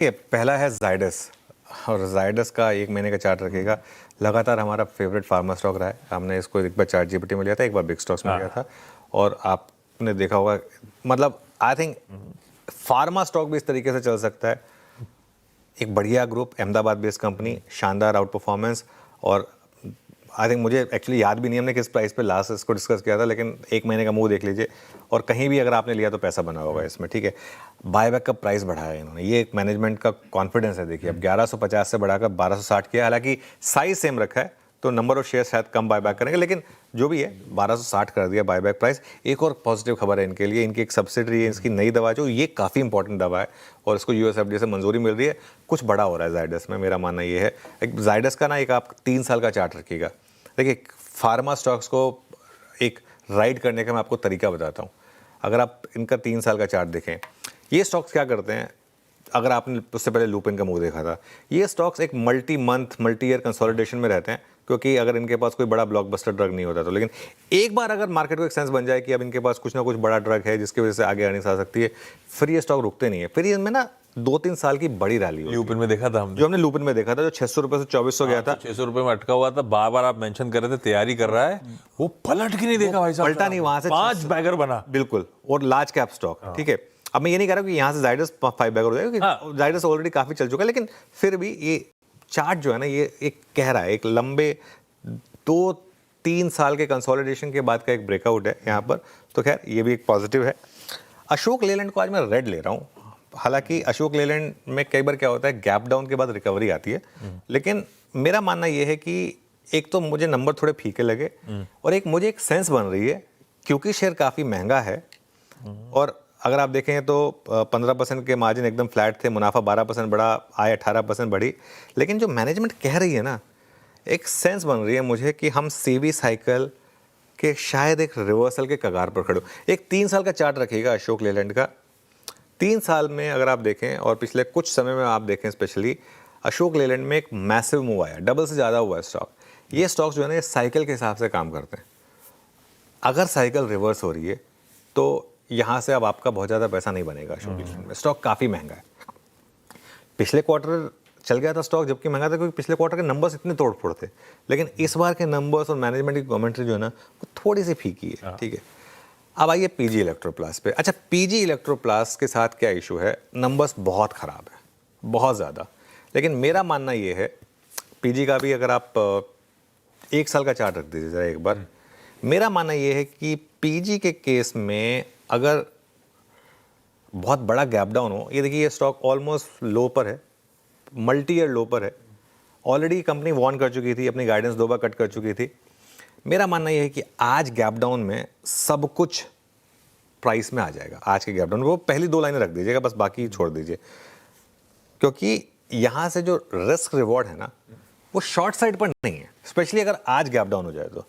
ये पहला है जाइडस और जाइडस का 1 महीने का चार्ट रखेगा। लगातार हमारा फेवरेट फार्मा स्टॉक रहा है। हमने इसको एक बार चार्ट जीपीटी में लिया था, एक बार बिग स्टॉक्स में लिया था और आपने देखा होगा, मतलब आई थिंक फार्मा स्टॉक भी इस तरीके से चल सकता है। एक बढ़िया ग्रुप, अहमदाबाद बेस्ड कंपनी, शानदार आउट परफॉर्मेंस। और आई थिंक मुझे एक्चुअली याद भी नहीं हमने किस प्राइस पे लास्ट इसको डिस्कस किया था, लेकिन 1 महीने का मूव देख लीजिए और कहीं भी अगर आपने लिया तो पैसा बना होगा इसमें, ठीक है। बायबैक का प्राइस बढ़ाया है इन्होंने, ये एक मैनेजमेंट का कॉन्फिडेंस है। देखिए अब 1150 से बढ़ाकर 1260 किया, हालांकि साइज सेम रखा है तो नंबर ऑफ शेयर शायद कम बायबैक करेंगे, लेकिन जो भी है 1260 कर दिया बायबैक प्राइस। एक और पॉजिटिव खबर है इनके लिए, इनकी एक सब्सिडरी है, इसकी नई दवा जो ये काफ़ी इंपॉर्टेंट दवा है और इसको यूएसएफडीए से मंजूरी मिल रही है। कुछ बड़ा हो रहा है जाइडस में, मेरा मानना ये है। एक जाइडस का ना एक आप 3 साल का चार्ट रखिएगा। देखिए फार्मा स्टॉक्स को एक राइड करने का मैं आपको तरीका बताता हूँ। अगर आप इनका 3 साल का चार्ट देखें, ये स्टॉक्स क्या करते हैं, अगर आपने उससे पहले लुपिन का मूव देखा था, ये स्टॉक्स एक multi month multi year consolidation में रहते हैं, क्योंकि अगर इनके पास कोई बड़ा ब्लॉकबस्टर ड्रग नहीं होता तो। लेकिन एक बार अगर मार्केट को एक सेंस बन जाए कि अब इनके पास कुछ ना कुछ बड़ा ड्रग है जिसकी वजह से आगे अर्निंग्स आ सकती है, फिर ये स्टॉक रुकते नहीं है। फिर इनमें ना 2-3 साल की बड़ी रैली होती है। लुपिन में देखा था हमने, जो हमने लुपिन में देखा था, जो 600 रुपए से 2400 गया था, 600 रुपए में अटका हुआ था। बार बार आप मेंशन कर रहे थे तैयारी कर रहा है, वो पलट के नहीं देखा भाई साहब, पलटा नहीं, वहां से 5 बैगर बना। बिल्कुल, और लार्ज कैप स्टॉक, ठीक है। अब मैं ये नहीं कह रहा कि यहाँ से जाइडस 5 बैगर हो जाएगा, क्योंकि जाइडस ऑलरेडी काफी चल चुका है, लेकिन फिर भी ये चार्ट जो है ना, ये एक कह रहा है, एक लंबे 2-3 साल के कंसोलिडेशन के बाद का एक ब्रेकआउट है यहाँ पर। तो खैर ये भी एक पॉजिटिव है। अशोक लेलैंड को आज मैं रेड ले रहा हूँ। हालांकि अशोक लेलैंड में कई बार क्या होता है, गैप डाउन के बाद रिकवरी आती है, लेकिन मेरा मानना यह है कि एक तो मुझे नंबर थोड़े फीके लगे और एक मुझे एक सेंस बन रही है, क्योंकि शेयर काफ़ी महंगा है और अगर आप देखें तो 15% के मार्जिन एकदम फ्लैट थे, मुनाफा 12% बढ़ा, आय 18% बढ़ी। लेकिन जो मैनेजमेंट कह रही है ना, एक सेंस बन रही है मुझे कि हम सीवी साइकिल के शायद एक रिवर्सल के कगार पर खड़े हो। एक 3 साल का चार्ट रखिएगा अशोक लेलैंड का। 3 साल में अगर आप देखें और पिछले कुछ समय में आप देखें, स्पेशली अशोक लेलैंड में एक मैसिव मूव आया, डबल से ज़्यादा हुआ है स्टॉक। ये स्टॉक्स जो है ना, ये साइकिल के हिसाब से काम करते हैं। अगर साइकिल रिवर्स हो रही है तो यहाँ से अब आपका बहुत ज़्यादा पैसा नहीं बनेगा अशोक लेलैंड में। स्टॉक काफ़ी महंगा है। पिछले क्वार्टर चल गया था स्टॉक जबकि महंगा था, क्योंकि पिछले क्वार्टर के नंबर्स इतने तोड़ फोड़ थे, लेकिन इस बार के नंबर्स और मैनेजमेंट की कमेंट्री जो है ना, वो थोड़ी सी फीकी है, ठीक है। अब आइए पीजी इलेक्ट्रोप्लास पे। अच्छा, पीजी इलेक्ट्रोप्लास के साथ क्या इशू है, नंबर्स बहुत ख़राब है, बहुत ज़्यादा। लेकिन मेरा मानना ये है, पीजी का भी अगर आप 1 साल का चार्ट रख दीजिए ज़रा एक बार, मेरा मानना ये है कि पीजी के केस में अगर बहुत बड़ा गैप डाउन हो, ये देखिए ये स्टॉक ऑलमोस्ट लो पर है, मल्टी ईयर लो पर है। ऑलरेडी कंपनी वार्न कर चुकी थी, अपनी गाइडेंस 2 बार कट कर चुकी थी। मेरा मानना यह है कि आज गैप डाउन में सब कुछ प्राइस में आ जाएगा। आज के गैप डाउन वो पहली 2 लाइनें रख दीजिएगा, बस बाकी छोड़ दीजिए, क्योंकि यहाँ से जो रिस्क रिवॉर्ड है ना, वो शॉर्ट साइड पर नहीं है। स्पेशली अगर आज गैप डाउन हो जाए तो,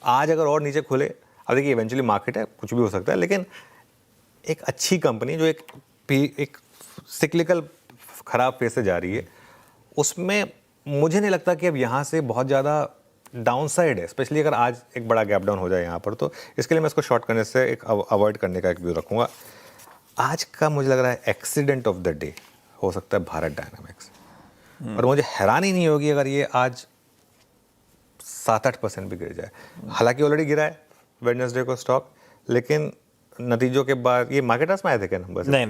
आज अगर और नीचे खुले, अब देखिए इवेंचुअली मार्केट है, कुछ भी हो सकता है, लेकिन एक अच्छी कंपनी जो एक सिक्लिकल खराब फेज से जा रही है, उसमें मुझे नहीं लगता कि अब यहाँ से बहुत ज़्यादा डाउन साइड है। स्पेशली अगर आज एक बड़ा गैप डाउन हो जाए यहाँ पर, तो इसके लिए मैं इसको शॉर्ट करने से एक अवॉइड करने का एक व्यू रखूँगा। आज का मुझे लग रहा है एक्सीडेंट ऑफ द डे हो सकता है भारत डायनामिक्स, और मुझे हैरानी नहीं होगी अगर ये आज 7-8% भी गिर जाए। हालांकि ऑलरेडी गिरा है वेडनेसडे को स्टॉक, लेकिन नतीजों के बाद ये मार्केटर्स में आए थे क्या नंबर? नहीं,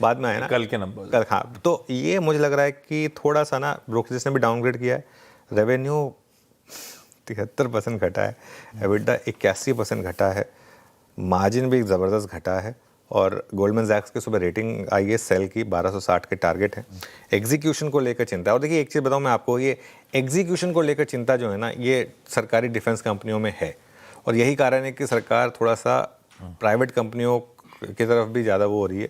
बाद में आए ना, कल के नंबर कल। हाँ, तो ये मुझे लग रहा है कि थोड़ा सा ना ब्रोकरेज ने भी डाउनग्रेड किया है। रेवेन्यू 73% घटा है, एबिटा 81% घटा है, मार्जिन भी ज़बरदस्त घटा है, और गोल्डमैन सैक्स की सुबह रेटिंग आई है सेल की, 1260 के टारगेट है। एग्जीक्यूशन को लेकर चिंता है, और देखिए एक चीज़ बताऊँ मैं आपको, ये एग्जीक्यूशन को लेकर चिंता जो है ना, ये सरकारी डिफेंस कंपनियों में है, और यही कारण है कि सरकार थोड़ा सा प्राइवेट कंपनियों की तरफ भी ज़्यादा वो हो रही है।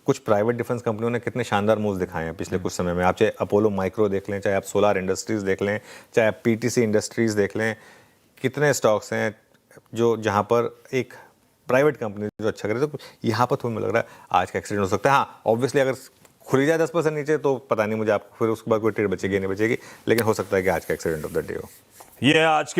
कुछ प्राइवेट डिफेंस कंपनियों ने कितने शानदार मूव्स दिखाए हैं पिछले कुछ समय में। आप चाहे अपोलो माइक्रो देख लें, चाहे आप सोलार इंडस्ट्रीज़ देख लें, चाहे आप पीटीसी इंडस्ट्रीज़ देख लें, कितने स्टॉक्स हैं जो जहाँ पर एक प्राइवेट कंपनी जो अच्छा करे। तो यहाँ पर थोड़ा मुझे लग रहा है आज का एक्सीडेंट हो सकता है। हाँ, ऑब्वियसली अगर खुली जाए 10% नीचे तो पता नहीं मुझे, आपको फिर उसके बाद कोई ट्रेड बचेगी नहीं बचेगी, लेकिन हो सकता है कि आज का एक्सीडेंट ऑफ द डे हो। ये आज के